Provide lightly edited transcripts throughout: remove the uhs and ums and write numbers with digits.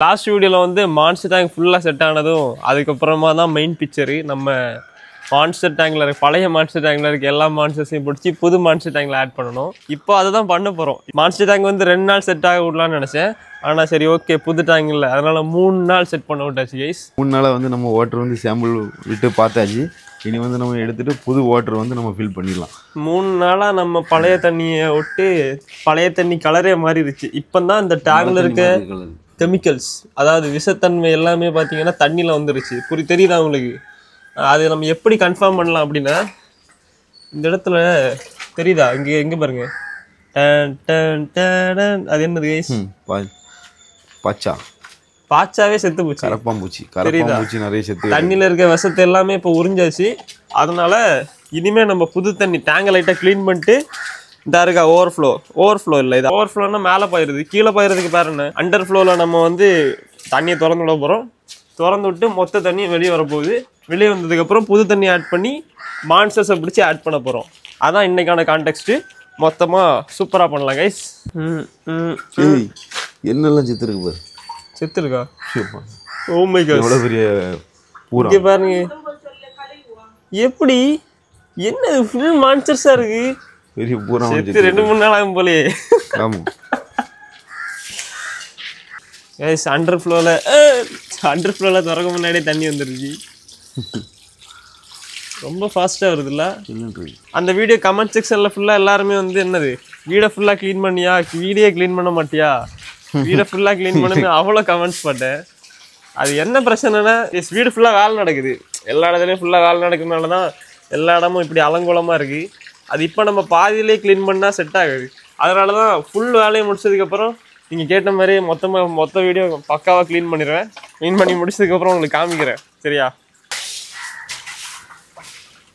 Last வீடியோவில் வந்து monster tank ஃபுல்லாக செட் ஆனதும் அதுக்கப்புறமா தான் மெயின் பிக்சரு. நம்ம மான்ஸ்டர் டேங்கில் இருக்க பழைய மான்ஸ்டர் டேங்கில் இருக்க எல்லா மான்ஸ்டர்ஸையும் பிடிச்சி புது மான்ஸ்டர் டேங்கில் ஆட் பண்ணணும். இப்போ அதை தான் பண்ண போகிறோம். மான்ஸ்டர் டேங்க் வந்து 2 நாள் செட் ஆக விடலான்னு நினச்சேன். ஆனால் சரி ஓகே புது டேங்க் இல்லை, அதனால் 3 நாள் செட் பண்ண விட்டாச்சு கைஸ். 3 நாளாக வந்து நம்ம வாட்டர் வந்து சாம்பிள் விட்டு பார்த்தாச்சு. இனி வந்து நம்ம எடுத்துகிட்டு புது வாட்டர் வந்து நம்ம ஃபில் பண்ணிடலாம். 3 நாளாக நம்ம பழைய தண்ணியை விட்டு பழைய தண்ணி கலரே மாறிடுச்சு. இப்போ தான் இந்த டேங்கில் இருக்க கெமிக்கல்ஸ், அதாவது விஷத்தன்மை எல்லாமே பார்த்தீங்கன்னா தண்ணியில் வந்துருச்சு. தெரியுதா உங்களுக்கு? அது நம்ம எப்படி கன்ஃபார்ம் பண்ணலாம் அப்படின்னா, இந்த இடத்துல தெரியுதா? எங்கே பாருங்க, அது என்னது கைஸ்? பாச்சாவே செத்து போச்சு. கரப்பாம்பூச்சி நிறைய செத்து தண்ணியில் இருக்க விஷத்தை எல்லாமே இப்போ உறிஞ்சாச்சு. அதனால இனிமே நம்ம புது தண்ணி டேங்கை லைட்டாக க்ளீன் பண்ணிட்டு இந்த இருக்கா ஓவர்ஃப்ளோ இல்லை, இது ஓவர்ஃப்ளோன்னா மேலே போயிடுது, கீழே போயிடுறதுக்கு பேர் என்ன, அண்டர் ஃப்ளோவில் நம்ம வந்து தண்ணியை திறந்து விட போகிறோம். திறந்து விட்டு மொத்த தண்ணி வெளியே வரப்போகுது. வெளியே வந்ததுக்கப்புறம் புது தண்ணி ஆட் பண்ணி மான்ஸ்டர்ஸை பிடிச்சி ஆட் பண்ண போகிறோம். அதான் இன்னைக்கான கான்டெக்ஸ்ட்டு. மொத்தமாக சூப்பராக பண்ணலாம் கைஸ். என்னெல்லாம் செத்து இருக்கு பாரு. செத்து இருக்கா? ஓ மை காட், எவ்வளோ பெரிய பூரா பாருங்க. எப்படி என்ன ஃபுல் மான்ஸ்டர்ஸாக இருக்கு. பெரிய பூரா 2-3 நாள் ஆகும் போலே. ஆமாம் கைஸ், அண்டர் ஃப்ளோவில் திறக்க முன்னாடியே தண்ணி வந்துருச்சு. ரொம்ப ஃபாஸ்ட்டாக வருதுல்ல அந்த வீடியோ. கமெண்ட் செக்ஷனில் ஃபுல்லாக எல்லாருமே வந்து என்னது வீடை ஃபுல்லாக க்ளீன் பண்ணியா, வீடியோ க்ளீன் பண்ண மாட்டியா, வீடை ஃபுல்லாக க்ளீன் பண்ணுன்னு அவ்வளோ கமெண்ட்ஸ் பண்ணேன். அது என்ன பிரச்சனைனா, வீடு ஃபுல்லாக வேலை நடக்குது. எல்லா இடத்துலையும் ஃபுல்லாக வேலை நடக்கிறதுனால தான் எல்லா இடமும் இப்படி அலங்கோலமாக இருக்குது. அது இப்போ நம்ம பாதியிலே க்ளீன் பண்ணால் செட் ஆகுது. அதனால தான் ஃபுல் வேலையை முடிச்சதுக்கப்புறம் நீங்கள் கேட்ட மாதிரி மொத்த வீடியோ பக்காவாக க்ளீன் பண்ணிடுவேன். க்ளீன் பண்ணி முடிச்சதுக்கப்புறம் உங்களுக்கு காமிக்கிறேன், சரியா?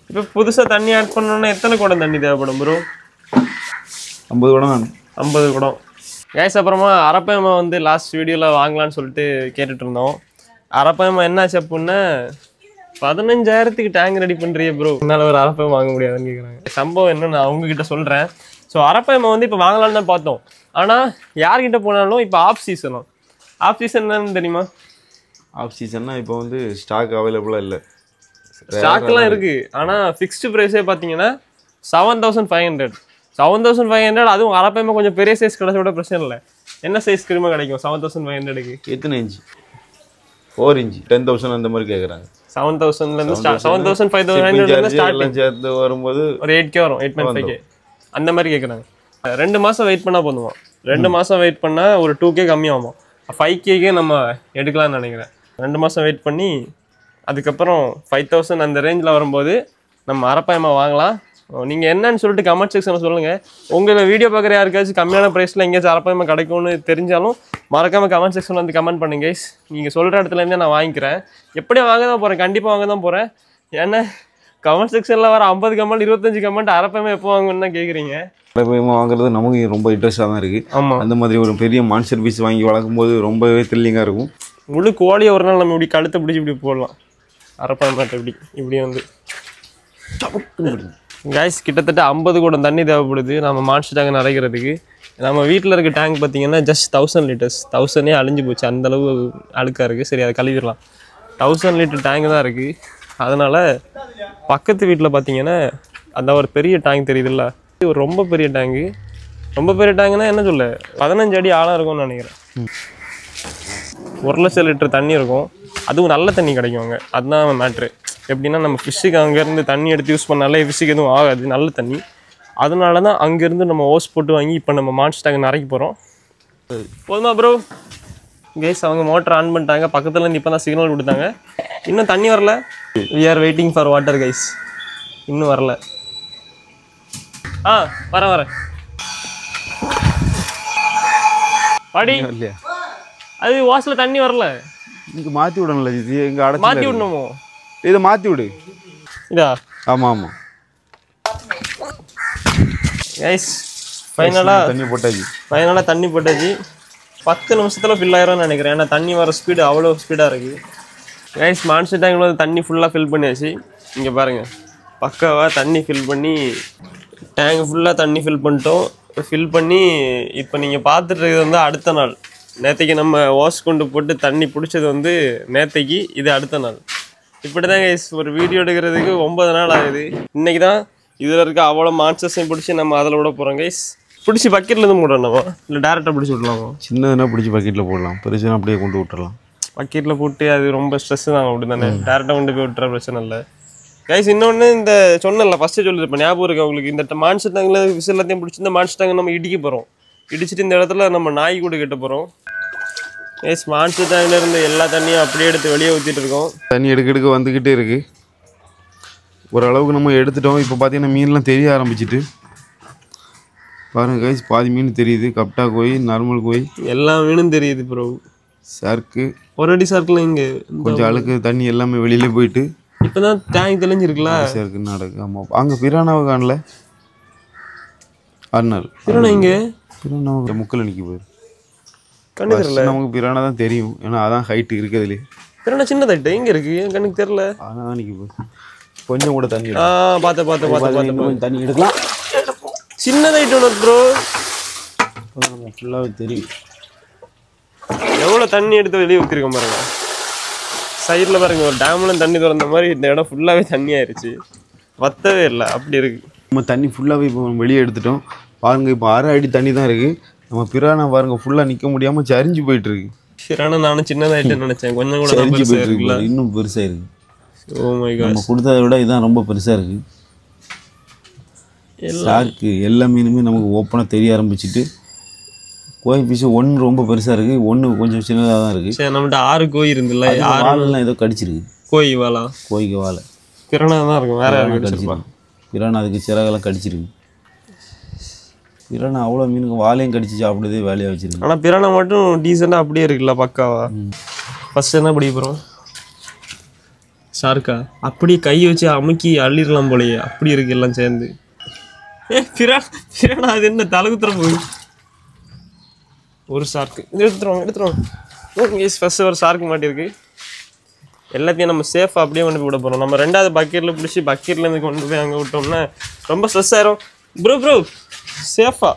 இப்போ புதுசாக தண்ணி ஆட் பண்ணோன்னா எத்தனை குடம் தண்ணி தேவைப்படும் ப்ரோ? 50 குடம். 50 குடம் கேஸ். அப்புறமா அரப்பயமா வந்து லாஸ்ட் வீடியோவில் வாங்கலான்னு சொல்லிட்டு கேட்டுட்டு இருந்தோம். அரப்பயமா என்னாச்சு அப்படின்னா, 15,000க்கு டேங்க் ரெடி பண்ணுறிய ப்ரோ, என்னால் ஒரு அரப்பயம் வாங்க முடியாதுன்னு கேட்குறாங்க. சம்பவம் என்னன்னு நான் அவங்ககிட்ட சொல்கிறேன். ஸோ அரப்பயமா வந்து இப்போ வாங்கலான்னு தான் பார்த்தோம். ஆனால் யார்கிட்ட போனாலும் இப்போ ஆஃப் சீசன் என்னன்னு தெரியுமா? ஆஃப் சீசன்னா இப்போ வந்து ஸ்டாக் அவைலபிளாக இல்லை. ஸ்டாக்லாம் இருக்குது, ஆனால் ஃபிக்ஸ்டு ப்ரைஸே பார்த்தீங்கன்னா 7,500. அதுவும் அரப்பயமா கொஞ்சம் பெரிய சைஸ் கிடைச்ச விட பிரச்சனை இல்லை. என்ன சைஸ் கிருமா கிடைக்கும் 7,500க்கு? எத்தனை இன்ச்சு? 4 இன்ச்சு 10,000 அந்த மாதிரி கேட்குறாங்க. 7,000லேருந்து 7,500 சேர்த்து வரும்போது ஒரு 8K வரும், 8.5K அந்த மாதிரி கேட்குறாங்க. 2 மாதம் வெயிட் பண்ணால் போதுமா? 2 மாதம் வெயிட் பண்ணால் ஒரு 2K கம்மியாகும். 5Kக்கே நம்ம எடுக்கலாம்னு நினைக்கிறேன். 2 மாதம் வெயிட் பண்ணி அதுக்கப்புறம் 5,000 அந்த ரேஞ்சில் வரும்போது நம்ம அரப்பயமா வாங்கலாம். நீங்கள் என்னன்னு சொல்லிட்டு கமெண்ட் செக்ஷனில் சொல்லுங்கள். உங்களை வீடியோ பார்க்குற யாருக்காச்சும் கம்மியான ப்ரைஸில் எங்கேயாச்சும் அரப்பயமா கிடைக்கும்னு தெரிஞ்சாலும் மறக்காமல் கமெண்ட் செக்ஷனில் வந்து கமெண்ட் பண்ணுங்க கைஸ். நீங்கள் சொல்கிற இடத்துலேருந்தே நான் வாங்கிக்கிறேன். எப்படியும் வாங்க தான் போகிறேன், கண்டிப்பாக வாங்க தான் போகிறேன். ஏன்னா கமெண்ட் செக்ஷனில் வர 50 கமெண்ட் 25 கமெண்ட் அரப்பயமா எப்போ வாங்கணும்னு தான் கேட்குறீங்க. அரப்பயமா வாங்குறது நமக்கு ரொம்ப இன்ட்ரெஸ்டாக தான் இருக்குது. ஆமாம், அந்த மாதிரி ஒரு பெரிய மான்ஸ்டர் பீஸ் வாங்கி வளர்க்கும் போது ரொம்பவே த்ரில்லிங்காக இருக்கும். முழு கோழியை ஒரு நாள் நம்ம இப்படி கழுத்தை பிடிச்சி இப்படி போடலாம். அரப்பயமாட்ட இப்படி வந்து கைஸ் கிட்டத்தட்ட 50 குடம் தண்ணி தேவைப்படுது நம்ம மான்ஸ்டர் டேங்க் நிறைக்கிறதுக்கு. நம்ம வீட்டில் இருக்க டேங்க் பார்த்தீங்கன்னா ஜஸ்ட் 1000 லிட்டர்ஸ். 1000 அழிஞ்சு போச்சு, அந்தளவு அழுக்காக இருக்குது. சரி, அதை கழுவிடலாம். 1000 லிட்டர் டேங்க் தான் இருக்குது. அதனால் பக்கத்து வீட்டில் பார்த்தீங்கன்னா அந்த ஒரு பெரிய டேங்க் தெரியுதுல்ல, ஒரு ரொம்ப பெரிய டேங்குனா என்ன சொல்ல 15 அடி ஆழம் இருக்கும்னு நினைக்கிறேன். 1,00,000 லிட்டர் தண்ணி இருக்கும். அதுவும் நல்ல தண்ணி கிடைக்கும் அங்கே. அதுதான் மேட்ரு. எப்படின்னா நம்ம ஃபிஷ்ஷுக்கு அங்கேருந்து தண்ணி எடுத்து யூஸ் பண்ணாலே ஃபிஷ்ஷுக்கு எதுவும் ஆகாது, நல்ல தண்ணி. அதனால தான் அங்கேருந்து நம்ம ஓஸ் போட்டு வாங்கி இப்போ நம்ம மான்ஸ்டர் டேங்க் நிறைக்க போகிறோம். போதுமா ப்ரோ? கேஸ் அவங்க மோட்டர் ஆன் பண்ணிட்டாங்க. பக்கத்துலேருந்து இப்போ தான் சிக்னல் கொடுத்தாங்க. இன்னும் தண்ணி வரல. We are waiting for water guys. இன்னும் வரல. வரேன் பாடி. அது வாசலில் தண்ணி வரல. இங்கே மாற்றி விடணும்ல, இது எங்கே அடைச்சி மாற்றி விடணுமோ? இதை மாற்றி விடு. இதா? ஆமாம் கைஸ் ஃபைனலாக தண்ணி போட்டாச்சு. 10 நிமிஷத்தில் ஃபில் ஆயிரும்னு நினைக்கிறேன். ஏன்னா தண்ணி வர ஸ்பீடு அவ்வளோ ஸ்பீடாக இருக்குது. கைஸ் மான்ஸ்டர் டேங்க்ல வந்து தண்ணி ஃபுல்லாக ஃபில் பண்ணியாச்சு. இங்கே பாருங்கள், பக்காவாக தண்ணி ஃபில் பண்ணி டேங்க் ஃபுல்லாக தண்ணி ஃபில் பண்ணிட்டோம். ஃபில் பண்ணி இப்போ நீங்கள் பார்த்துட்டு இருக்கிறது வந்து அடுத்த நாள் நேற்றைக்கு நம்ம வாஷ் கொண்டு போட்டு தண்ணி பிடிச்சது வந்து நேற்றைக்கு, இது அடுத்த நாள். இப்படி தான் கைஸ் ஒரு வீடியோ எடுக்கிறதுக்கு 9 நாள் ஆகுது. இன்றைக்கி தான் இதில் இருக்க அவ்வளோ மான்சஸையும் பிடிச்சி நம்ம அதில் விட போகிறோம் கைஸ். பிடிச்சி பக்கெட்லேருந்து போடணுமா இல்லை டேரெக்டாக பிடிச்சி விடலாமா? சின்னதுனா பிடிச்சி பக்கெட்டில் போடலாம், பெருசுனா அப்படியே கொண்டு விட்டுறலாம். பக்கெட்டில் போட்டு அது ரொம்ப ஸ்ட்ரெஸ்ஸு தாங்க, அப்படி தானே. டேரெக்டாக கொண்டு போய் விட்டுற பிரச்சனை இல்லை கைஸ். இன்னொன்று இந்த சொன்னல ஃபஸ்ட்டு சொல்லியிருப்பேன், ஞாபகம் இருக்குது அவங்களுக்கு. இந்த மான்ஸ் டேங்கில் விசில் எல்லாத்தையும் பிடிச்சி இந்த மான்ஸ் டேங்கை நம்ம இடிக்க போகிறோம். இடிச்சிட்டு இந்த இடத்துல நம்ம நாய் கூட கட்ட போகிறோம் கைஸ். மான்ஸ் டேங்கில் இருந்து எல்லா தண்ணியும் அப்படியே எடுத்து வெளியே ஊற்றிட்டு இருக்கோம். தண்ணி எடுக்க வந்துக்கிட்டே இருக்குது. ஓரளவுக்கு நம்ம எடுத்துட்டோம். இப்போ பார்த்தீங்கன்னா மீன்லாம் தெரிய ஆரம்பிச்சிட்டு பாருங்க கைஸ். பாதி மீன் தெரியுது, கப்டா கோய், நார்மல் கோய், எல்லா மீனும் தெரியுது ப்ரோ. ஷார்க்கு, ஒரு அடி ஷார்க்கில் இங்கே கொஞ்சம் அழுக்கு தண்ணி எல்லாமே வெளியில போயிட்டு இப்போ தான் டேங்க் தெளிஞ்சிருக்குல்ல. ஷார்க்கு நடக்கு. ஆமாம், அங்கே பிரானாவை காணல. அண்ணல் பிரானா இங்கே பிரானாவை முக்கில் நிற்க போயிரு. கண்ணு தெரியல நமக்கு பிரானா தான் தெரியும், ஏன்னா அதான் ஹைட்டு இருக்கிறதுலே. பிரானா சின்னதாயிட்டு எங்கே இருக்குது என் கண்ணுக்கு தெரியல. அதான் தான் நிற்க போயிரு. கொஞ்சம் கூட தண்ணி பார்த்து தண்ணி எடுக்கலாம். சின்னதாயிட்டு ஒன்று ப்ரோ, ஃபுல்லாகவே தெரியும் எவ்வளோ தண்ணி எடுத்து வெளியே ஊற்றிருக்கோம் பாருங்க. சைடில் பாருங்க, ஒரு டேம்ல தண்ணி திறந்த மாதிரி இந்த இடம் ஃபுல்லாகவே தண்ணி ஆயிடுச்சு. வத்தவே இல்லை, அப்படி இருக்குது. நம்ம தண்ணி ஃபுல்லாகவே இப்போ வெளியே எடுத்துட்டோம் பாருங்க. இப்போ 6 அடி தண்ணி தான் இருக்குது. நம்ம பிரானா பாருங்க ஃபுல்லாக நிற்க முடியாமல் சரிஞ்சு போயிட்டுருக்கு. பிரானா நானும் சின்னதாயிட்டுன்னு நினச்சேன், கொஞ்சம் கூட சரிஞ்சு போயிட்டுருக்கு. இன்னும் பெருசாக இருக்குது. ஓ மை காட், நம்ம கொடுத்ததை விட இதுதான் ரொம்ப பெருசாக இருக்குது. ஷார்க்கு எல்லா மீனுமே நமக்கு ஓப்பனாக தெரிய ஆரம்பிச்சிட்டு, கோய் பீஸு 1 ரொம்ப பெருசாக இருக்குது, 1 கொஞ்சம் சின்னதாக தான் இருக்குது. சரி, நம்மகிட்ட 6 கோய் இருந்துல்ல, வாழெல்லாம் ஏதோ கடிச்சிருக்கு. கோய் வாழா, கோய்க்கு வாழை பிரானா தான் இருக்கும், வேற யாரும் கடிச்சிருப்பாங்க. பிரானா அதுக்கு சிறகெல்லாம் கடிச்சிருக்கு. பிரானா அவ்வளோ மீனுக்கு வாழையும் கடிச்சு சாப்பிடுதே வேலையாக வச்சிருக்கு. ஆனால் பிரானா மட்டும் டீசெண்டாக அப்படியே இருக்குல்ல, பக்காவா. ஃபஸ்ட்டு என்ன பிடிக்க போகிறோம்? ஷார்க்கா அப்படியே கை வச்சு அமுக்கி அள்ளிடலாம் போலையே, அப்படி இருக்கு எல்லாம் சேர்ந்து. பிரானா அது என்ன தலகுத்துற போய் ஒரு ஷார்க்கு எடுத்துருவோம். ஃபஸ்ட்டு ஒரு ஷார்க்கு மாட்டிருக்கு. எல்லாத்தையும் நம்ம சேஃபாக அப்படியே கொண்டு போய் விட போகிறோம். நம்ம 2வது பக்கெட்டில் பிடிச்சி பக்கெட்லேருந்து கொண்டு போய் அங்கே விட்டோம்னா ரொம்ப ஸ்ட்ரெஸ் ஆயிரும். ப்ரோ சேஃபாக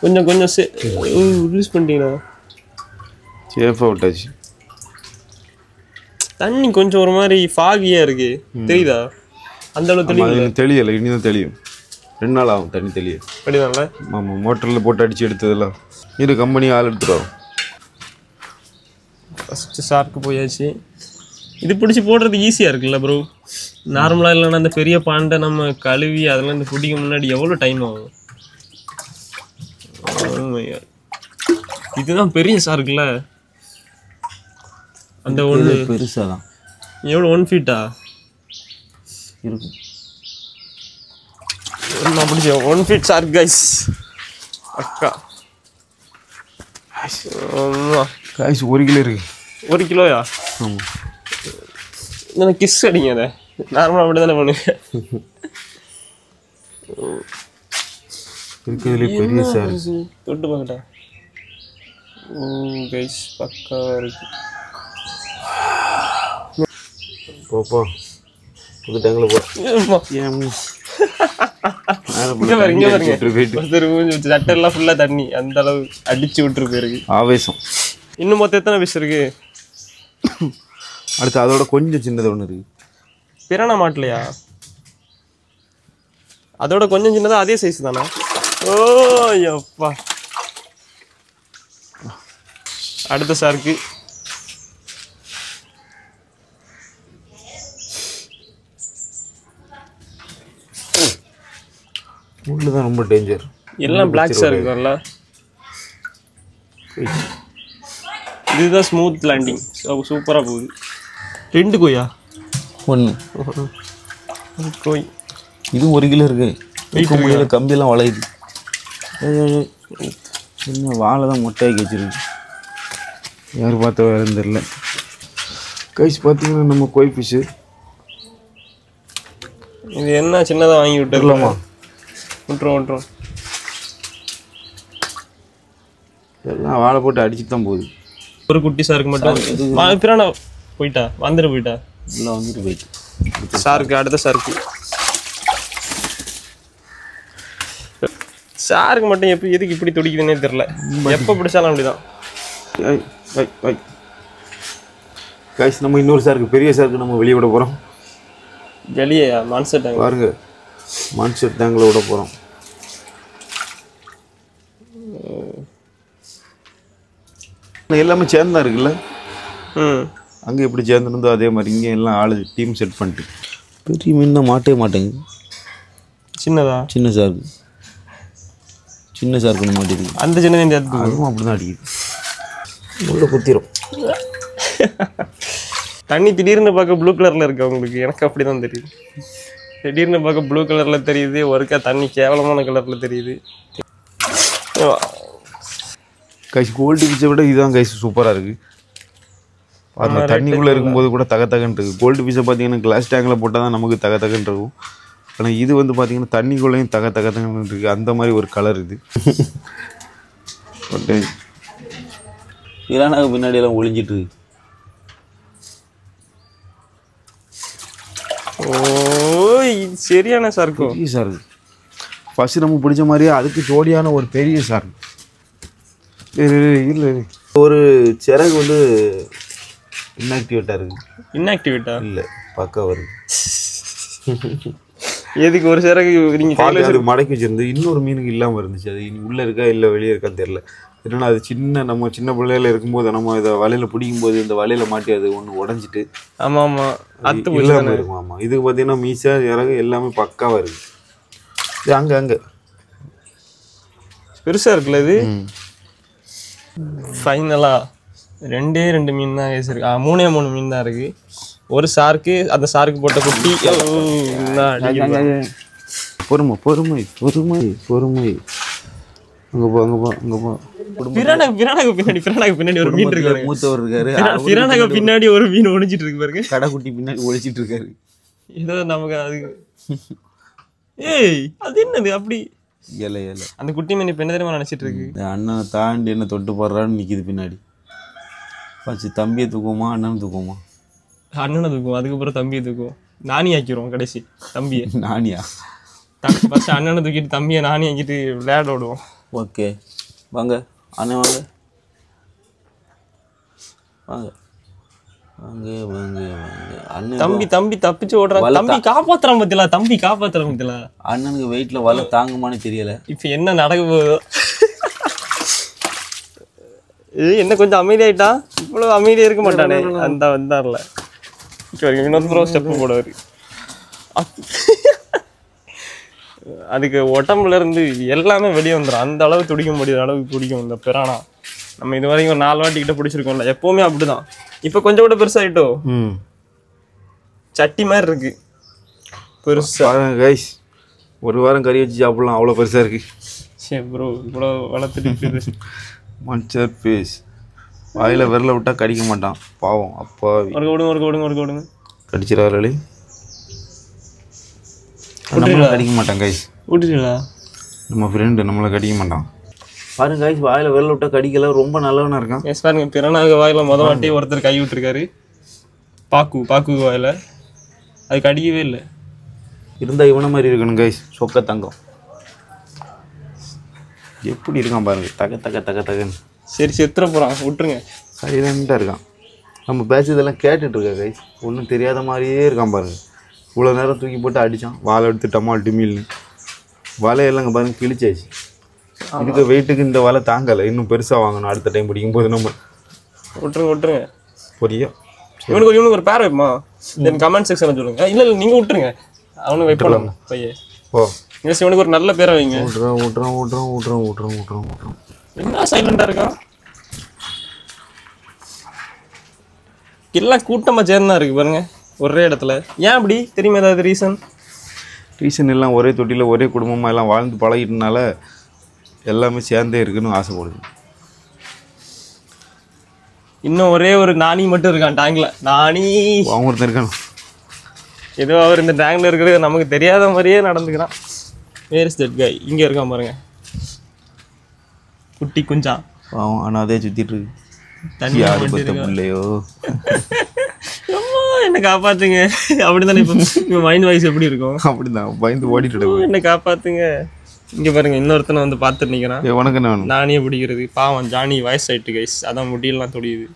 கொஞ்சம் ரிலீஸ் பண்ணிட்டீங்களா? சேஃபாக விட்டாச்சு. தண்ணி கொஞ்சம் ஒரு மாதிரி ஃபாகியாக இருக்கு, தெரியுதா? அந்த அளவு தெளியலை, இனிதான் தெளியும். 2 நாள் ஆகும் தண்ணி தெளிய. அப்படிதான்ல. ஆமாம், மோட்டரில் போட்டு அடித்து எடுத்ததெல்லாம் இது கம்பெனி ஆள் எடுத்துருவோம். ஃபஸ்ட்டு ஷார்க்கு போயாச்சு. இது பிடிச்சி போடுறது ஈஸியாக இருக்குல்ல ப்ரோ. நார்மலாக இல்லைன்னா அந்த பெரிய பாண்டை நம்ம கழுவி அதெல்லாம் இந்த பிடிக்க முன்னாடி எவ்வளோ டைம் ஆகும். இதுதான் பெரிய ஷார்க்குல்ல. அந்த ஒன்று பெருசாக தான் எவ்வளோ 1 ஃபீட்டா இருக்கும். நான் பிடிச்ச 1 ஃபீட் ஷார்க் கைஸ். அக்கா காய்ஸ் 1 கிலோ இருக்கு. 1 கிலோயா? ஆமாம். நான் கிஸ் அடிங்க, அதை நார்மலாக அப்படி தானே பண்ணுவேன். இருக்கிறதுலே பெரிய ஷார்க். தொட்டு பார்க்கட்டா? கைஸ் பக்காவாக இருக்கு. போப்பா புது டேங்கில் போ. சட்டெல்லாம் ஃபுல்லாக தண்ணி, அந்த அளவு அடிச்சு விட்டுரு போயிருக்கு. ஆவேசம். இன்னும் மொத்தம் எத்தனை பீஸ் இருக்கு? அடுத்து அதோட கொஞ்சம் சின்னது ஒன்று இருக்கு. பிரானா மாட்டலையா? அதோட கொஞ்சம் சின்னதா, அதே சைஸ் தானே? ஓ யப்பா. அடுத்த ஷார்க்கு. முள்ளு தான் ரொம்ப டேஞ்சர். எல்லாம் பிளாக் ஷார்க் வரல. இதுதான் ஸ்மூத் லேண்டிங், சூப்பராக போகுது. 2 கோயா? 1 கோய். இது 1 கிலோ இருக்கு. முடியல, கம்பியெல்லாம் வளையுது. என்ன வாழை தான் மொட்டையாக்கி வச்சிருக்கு. யார் பார்த்தா வேறு தெரியல. கைஸ் பார்த்தீங்கன்னா நம்ம கோய் ஃபிஷ்ஷு. இது என்ன சின்னதாக வாங்கி விட்டுருலாமா? விட்டுரும். எல்லாம் வாழை போட்டு அடிச்சுட்டு தான் போகுது. ஒரு குட்டி ஷார்க்கு மட்டும் பிரானா போயிட்டா, போயிட்டா எல்லாம் வந்துட்டு போயிட்டு. ஷார்க்கு அடுத்த ஷார்க்கு. ஷார்க்கு மட்டும் எதுக்கு இப்படி துடிக்குதுன்னே தெரியல. எப்போ பிடிச்சாலும் அப்படிதான். கைஸ் நம்ம இன்னொரு ஷார்க்கு, பெரிய ஷார்க்கு நம்ம வெளியே விட போகிறோம். வெளியே மான்சர் டேங்க் பாருங்க, மான்சர் டேங்கில் விட போகிறோம். எல்லாமே சேர்ந்தா இருக்குல்ல. அங்கே எப்படி சேர்ந்துருந்தோ அதே மாதிரி இங்கே எல்லாம் ஆளு டீம் செட் பண்ணிட்டு. பெரிய மீன் தான் மாட்டவே மாட்டேங்குது. சின்னதா? சின்ன ஷார்க்கு, சின்ன ஷார்க்கு மாட்டேங்குது. அந்த சின்ன அதுவும் அப்படி தான் அடிக்குது, உள்ள குத்திரும். தண்ணி திடீர்னு பார்க்க ப்ளூ கலரில் இருக்கு உங்களுக்கு. எனக்கு அப்படி தான் தெரியுது. திடீர்னு பார்க்க ப்ளூ கலரில் தெரியுது, ஒருக்கா தண்ணி கேவலமான கலரில் தெரியுது. கைஸ் கோல்டு ஃபிஷ்ஷை விட இதுதான் கைஸ் சூப்பராக இருக்குது. பாருங்க, தண்ணிக்குள்ளே இருக்கும்போது கூட தகன்னு இருக்குது. கோல்டு ஃபிஷ்ஷை பார்த்தீங்கன்னா கிளாஸ் டேங்கில் போட்டால் தான் நமக்கு தகன்னு இருக்கும். ஆனால் இது வந்து பார்த்தீங்கன்னா தண்ணிக்குள்ளேயும் தகன்னு இருக்குது. அந்த மாதிரி ஒரு கலர் இது. இரானாக்கு பின்னாடியெல்லாம் ஒளிஞ்சிட்டு இருக்கு. சரியான ஷார்க்கு, பெரிய ஷார்க்கு. ஃபஸ்ட்டு நம்ம பிடிச்ச மாதிரியே அதுக்கு ஜோடியான ஒரு பெரிய ஷார்க்கு. இல்லை ஒரு சிறகு வந்து இன்ஆக்டிவேட்டாக இருக்குது. இன்ஆக்டிவேட்டா? இல்லை, பக்கா வருது. எதுக்கு ஒரு சிறகு நீங்கள் அது மடக்கி வச்சிருந்து இன்னொரு மீனுக்கு இல்லாமல் இருந்துச்சு. அது உள்ளே இருக்கா இல்லை வெளியே இருக்கான்னு தெரில. என்னன்னா அது நம்ம சின்ன பிள்ளையில இருக்கும்போது நம்ம இதை வலையில் பிடிக்கும்போது இந்த வலையில் மாட்டி அது ஒன்று உடஞ்சிட்டு ஆமாம் ஆமாம் அது இல்லாமல் இருக்கும். ஆமாம், இதுக்கு பார்த்தீங்கன்னா மீசா இறகு எல்லாமே பக்காவாக இருக்குது. இது அங்கே பெருசாக இருக்குல்ல இது. ஃபைனலாக 2 மீன் தான் இருக்கு. 3 மீன் தான் இருக்குது. ஒரு ஷார்க்கு, அந்த ஷார்க்கு போட்ட குட்டி. பொறுமை பொறுமை பொறுமை பொறுமை. அங்கே போ. பின்னாடி ஒரு மீன் இருக்கு. மூத்தவர் இருக்காரு. பின்னாடி ஒரு மீன் ஒழிச்சிட்டு இருக்கு பாருங்க. கடைக்குட்டி பின்னாடி ஒழிச்சிட்டு இருக்காரு. ஏதோ நமக்கு அது ஏய் அது என்னது அப்படி ஏல அந்த குட்டி மீன் இப்போ என்ன தெரியுமா நினச்சிட்டு இருக்கு? அண்ணனை தாண்டி என்ன தொட்டு போடுறான்னு நிற்கிது பின்னாடி. ஃபஸ்ட்டு தம்பியை தூக்குவோமா அண்ணனை தூக்குவோமா? அண்ணனை தூக்குவோம், அதுக்கப்புறம் தம்பியை தூக்குவோம். நானி ஆக்கிடுவோம் கடைசி தம்பியை. நானியா? ஃபஸ்ட்டு அண்ணனை தூக்கிட்டு தம்பியை நானி ஆக்கிட்டு விளையாட விடுவோம். ஓகே வாங்க அண்ணன் வாங்க வாங்க வாங்க வாங்க வாங்க. அண்ணன் தம்பி தப்பிச்சு ஓடுறான். தம்பி காப்பாத்துறான் பத்தில, தம்பி காப்பாத்துறான் பத்தில. அண்ணனுக்கு வெயிட்ல வலை தாங்குமான்னு தெரியல. இப்போ என்ன நடக்க போகுதோ. என்ன கொஞ்சம் அமைதியாயிட்டா? இவ்வளவு அமைதியா இருக்க மாட்டானே. அந்த வந்தார்ல இன்னொரு த்ரோ ஸ்டெப் போடுவாரு. அதுக்கு உடம்புல இருந்து எல்லாமே வெளியே வந்துடும். அந்த அளவு துடிக்க முடியாத அளவுக்கு துடிக்கும் இந்த பிரானா. நம்ம இது வரைக்கும் 4 வாட்டி கிட்ட பிடிச்சிருக்கோம்ல, எப்பவுமே அப்படிதான். இப்போ கொஞ்சம் கூட பெருசாயிட்டோ, சட்டி மாதிரி இருக்கு பெருசா. கைஸ் ஒரு வாரம் கறி வச்சு சாப்பிடலாம், அவ்வளோ பெருசா இருக்கு. சரி ப்ரோ, இவ்வளோ வளர்த்துட்டு மன்சர் பீஸ் வாயில் விரல விட்டா கடிக்க மாட்டான் பாவம். அப்பா ஒரு கொடுங்க கடிச்சிடாரு. கடிக்க மாட்டான் கைஸ். விட்டுட்டீங்களா? நம்ம ஃப்ரெண்டு நம்மளை கடிக்க மாட்டான். பாருங்க கைஸ், வாயில் விரல விட்டா கடிக்கல, ரொம்ப நல்லவனா இருக்கான். எஸ் பாருங்க, பிறனாக வாயில் வாட்டி ஒருத்தர் கை விட்டுருக்காரு. பாக்கு வாயில் அது கடிக்கவே இல்லை. இருந்தால் இவனை மாதிரி இருக்கணும் கைஸ், சொக்க தங்கம். எப்படி இருக்கான் பாருங்க, தகன்னு. சரி செத்துற போகிறான், விட்டுருங்க. சைலண்டாக இருக்கான். நம்ம பேசுறதெல்லாம் கேட்டுட்டு இருக்கா கைஸ், ஒன்றும் தெரியாத மாதிரியே இருக்கான் பாருங்க. இவ்வளோ நேரம் தூக்கி போட்டு அடித்தான், வாழை எடுத்து டமால் டிமில்னு. வலையெல்லாம் இங்கே பாருங்க கிழிச்சாச்சு. இதுக்கு வெயிட்டுக்கு இந்த வலை தாங்கலை, இன்னும் பெருசாக வாங்கணும் அடுத்த டைம் பிடிக்கும் போது. நம்ம விட்டுருங்க பொரியா. இவனுக்கு ஒரு பேர் வைப்பமா, தென் கமெண்ட் செக்ஷனில் சொல்லுங்க. இல்லை நீங்கள் விட்டுருங்க, அவனுக்கு வைப்பலாம் பையன். ஓ இவனுக்கு ஒரு நல்ல பேரை வைங்க. விட்றான். என்ன சைலண்டாக இருக்கான்? எல்லாம் கூட்டமாக சேர்ந்தா இருக்கு பாருங்க ஒரே இடத்துல. ஏன் அப்படி தெரியுமா? ஏதாவது ரீசன் எல்லாம் ஒரே தொட்டியில் ஒரே குடும்பமாக எல்லாம் வாழ்ந்து பழகிட்டனால எல்லாமே சேர்ந்தே இருக்குன்னு ஆசைப்படுது. இன்னும் ஒரே ஒரு நானி மட்டும் இருக்கான் டேங்கில். நானி அவங்க ஒருத்தர் இருக்கான். ஏதோ அவர் இந்த டேங்கில் இருக்கிறது நமக்கு தெரியாத மாதிரியே நடந்துக்கிறான். Where is that guy? இங்கே இருக்கான் பாருங்க, குட்டி குஞ்சா. ஆனால் அதே சுற்றிட்டு இருக்கு. யாரு பத்த பிள்ளையோ என்ன காப்பாத்துங்க அப்படித்தானே. இப்போ மைண்ட் வாய்ஸ் எப்படி இருக்கும்? அப்படிதான் பயந்து ஓடிட்டு என்ன காப்பாத்துங்க. இங்கே பாருங்க இன்னொருத்தனை வந்து பார்த்துட்டு நிற்கிறான். உனக்கு என்ன வேணும்? நானே பிடிக்கிறது பாவம் ஜானி வயசாயிட்டு கைஸ், அதான் முடியெல்லாம் தொடியுது.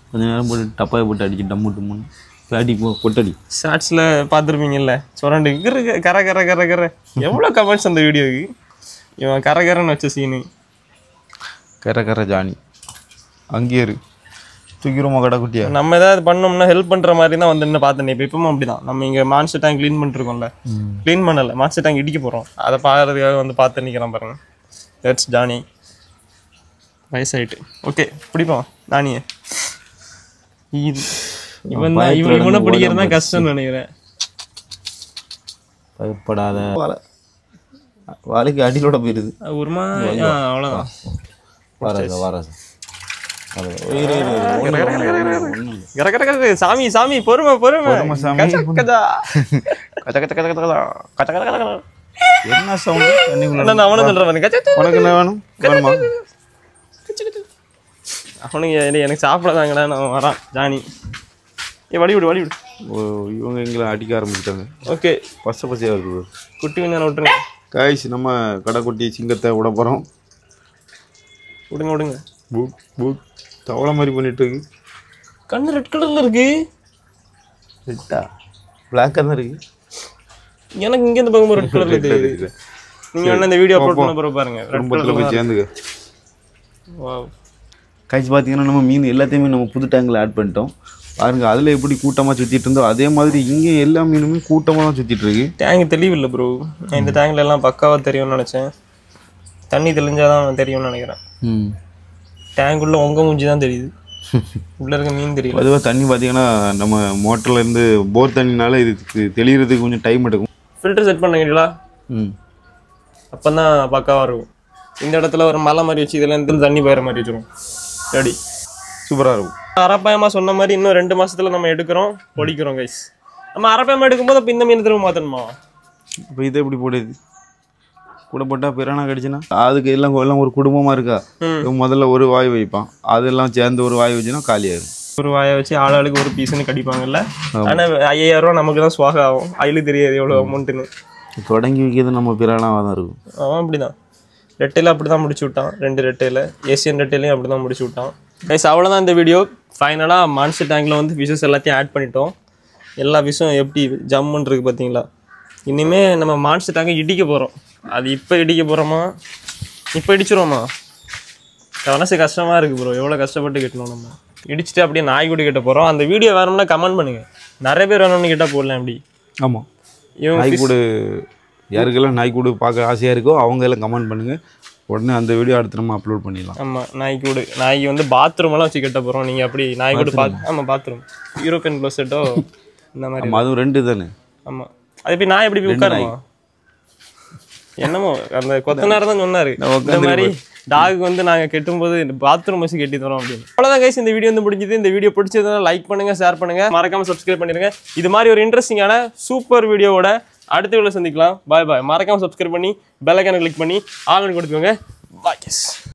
கொஞ்ச நேரம் போட்டு டப்பாயை போட்டு அடிச்சு டம்மு டம்முன்னு பேட்டி பொட்டடி. ஷார்ட்ஸில் பார்த்துருப்பீங்கல்ல சொரண்டு கரை கரை கரை கரை எவ்வளோ கமெண்ட்ஸ் அந்த வீடியோவுக்கு. இவன் கரை கரைன்னு வச்ச சீனு. கரை கரை ஜானி அங்கேயே இரு தூக்கிடுமா கடை குட்டியா. நம்ம ஏதாவது பண்ணோம்னா ஹெல்ப் பண்ணுற மாதிரி தான் வந்து பார்த்தேன். இப்போ இப்பவும் அப்படி தான். நம்ம இங்கே மான்ஸ்டர் டேங்க் க்ளீன் பண்ணிருக்கோம்ல, க்ளீன் பண்ணலை மான்ஸ்டர் டேங்க் இடிக்க போகிறோம். அதை பார்க்கறதுக்காக வந்து பார்த்து நிற்கிறான் பாருங்க. That's Johnny வயசாயிட்டு. ஓகே பிடிப்போம் நானியை. இவனை பிடிக்கிறது தான் கஷ்டம்னு நினைக்கிறேன். பயப்படாத. வாழைக்கு அடியிலோட போயிருது ஒருமா அவ்வளோதான். வாராசா சாமி சாமி பொறுமை பொறுமை. என்ன சவுண்ட்? அவனை சொல்றேன். உனக்கு என்ன வேணும்? அவனுக்கு எனக்கு சாப்பிடாதாங்கடா. நான் வரான் ஜானி. வழி விடு வழி விடு. இவங்க எங்களை அடிக்க ஆரம்பிச்சிட்டாங்க. ஓகே பச்சையாக இருக்குது. குட்டி கொஞ்சம் விட்டுருங்க காய்ஸ். நம்ம கடைக்குட்டி சிங்கத்தை விட போகிறோம். விடுங்க விடுங்க. பூட் பூட் தவளை மாதிரி பண்ணிட்டு இருக்கு. கண்ணு ரெட் கலர்ல இருக்கு. ரெட்டா பிளாக்காக தான் இருக்கு. எனக்கு இங்கேருந்து பார்க்கும்போது ரெட் கலர்ல தெரியுது. நீங்கள் வேணா இந்த வீடியோ அப்லோட் பண்ண போகிற பாருங்க. குடும்பத்தில் போய் சேர்ந்துக்க. வாவ் காய்ச்சி பார்த்தீங்கன்னா நம்ம மீன் எல்லாத்தையுமே நம்ம புது டேங்கில் ஆட் பண்ணிட்டோம். பாருங்க அதில் எப்படி கூட்டமாக சுற்றிட்டு இருந்தோம் அதே மாதிரி இங்கே எல்லா மீனுமே கூட்டமாக தான் சுற்றிட்டு இருக்கு. டேங்க் தெளிவில்லை ப்ரோ. இந்த டேங்கில் எல்லாம் பக்காவாக தெரியும்னு நினச்சேன். தண்ணி தெளிஞ்சாதான் தெரியும்னு நினைக்கிறேன். டேங்க் உள்ள உங்க மூஞ்சி தான் தெரியுது, உள்ள இருக்க மீன் தெரியும். அதுவாக தண்ணி பார்த்தீங்கன்னா நம்ம மோட்டர்லேருந்து போர் தண்ணினால இதுக்கு தெளிகிறதுக்கு கொஞ்சம் டைம் எடுக்கும். ஃபில்டர் செட் பண்ணுவீங்களா? அப்போ தான் பக்காவாக இருக்கும். இந்த இடத்துல ஒரு மலை மாதிரி வச்சு இதெல்லாம் இருந்து தண்ணி போயிற மாதிரி வச்சுருவோம். ரெடி சூப்பராக இருக்கும். அரப்பாயமாக சொன்ன மாதிரி இன்னும் 2 மாதத்தில் நம்ம எடுக்கிறோம் பொடிக்கிறோம் கைஸ். நம்ம அரப்பாயமாக எடுக்கும்போது அப்போ இந்த மீன் திரும்ப மாற்றணுமா? இப்போ இதை எப்படி போடுது? கூட போட்டால் பிறானா கடிச்சுன்னா அதுக்கு எல்லாம் ஒரு குடும்பமாக இருக்கா. முதல்ல ஒரு வாய் வைப்பான், அதெல்லாம் சேர்ந்து ஒரு வாய் வச்சுன்னா காலியாயிரும். ஒரு வாயை வச்சு ஆளாளுக்கு ஒரு பீஸ்ன்னு கடிப்பாங்கல்ல. ஆனால் 5000 ரூபா நமக்கு தான் ஸ்வாக ஆகும். அதில் தெரியாது எவ்வளோ அமௌண்ட்டுன்னு. தொடங்கி வைக்கிறது நம்ம பிறானாவாக தான் இருக்கும். அவன் அப்படி தான் ரெட்டையில் அப்படி தான் முடிச்சு விட்டான். 2 ரெட்டையில் ஏசியன் ரெட்டையிலையும் அப்படி தான் முடிச்சு விட்டான் கைஸ். அவ்வளோதான் இந்த வீடியோ. ஃபைனலாக மான்ஸ்டர் டேங்கில் வந்து ஃபிஷஸ் எல்லாத்தையும் ஆட் பண்ணிட்டோம். எல்லா ஃபிஷ்ஷும் எப்படி ஜம்முன்னு இருக்குது பார்த்தீங்களா. இனிமேல் நம்ம மான்ஸ்டர் டேங்கை இடிக்க போகிறோம். அது இப்போ இடிக்க போகிறோமா? இப்போ இடிச்சிருவோமா? மனசு கஷ்டமாக இருக்குது ப்ரோ. எவ்வளோ கஷ்டப்பட்டு கட்டணும். நம்ம இடிச்சுட்டு அப்படியே நாய்க்குடி கிட்ட போகிறோம். அந்த வீடியோ வேணும்னா கமெண்ட் பண்ணுங்கள். நிறைய பேர் வேணும்னு கேட்டால் போடலாம். அப்படி ஆமாம், நாய்க்கூடு யாருக்கெல்லாம் நாய்க்கூடு பார்க்க ஆசையாக இருக்கோ அவங்க எல்லாம் கமெண்ட் பண்ணுங்கள். உடனே அந்த வீடியோ அடுத்து நம்ம அப்லோட் பண்ணிடலாம். ஆமாம், நாய்க்கூடு நாய்க்கு வந்து பாத்ரூம் எல்லாம் வச்சு கட்ட போகிறோம். நீங்கள் அப்படி நாய்க்கூடு ஆமாம் பாத்ரூம் யூரோப்பியன் க்ளோசெட்டோ இந்த மாதிரி. அதுவும் 2 தானே. ஆமாம், அது எப்படி நாய் எப்படி போய் உட்காருமா? என்னமோ அந்த கொத்தனார் தான் சொன்னார் இந்த மாதிரி டாக் வந்து நாங்கள் கெட்டும்போது பாத்ரூம் வச்சு கட்டி தரோம் அப்படின்னு. அவ்வளோதான் கைஸ், இந்த வீடியோ வந்து முடிஞ்சது. இந்த வீடியோ பிடிச்சதுன்னா லைக் பண்ணுங்க, ஷேர் பண்ணுங்க, மறக்காம சப்ஸ்கிரைப் பண்ணிருங்க. இது மாதிரி ஒரு இன்ட்ரெஸ்டிங்கான சூப்பர் வீடியோவோட அடுத்த வீடியோ சந்திக்கலாம். பாய் பாய். மறக்காம சப்ஸ்கிரைப் பண்ணி பெல் ஐகானை கிளிக் பண்ணி ஆல் கொடுத்துக்கோங்க. Bye guys.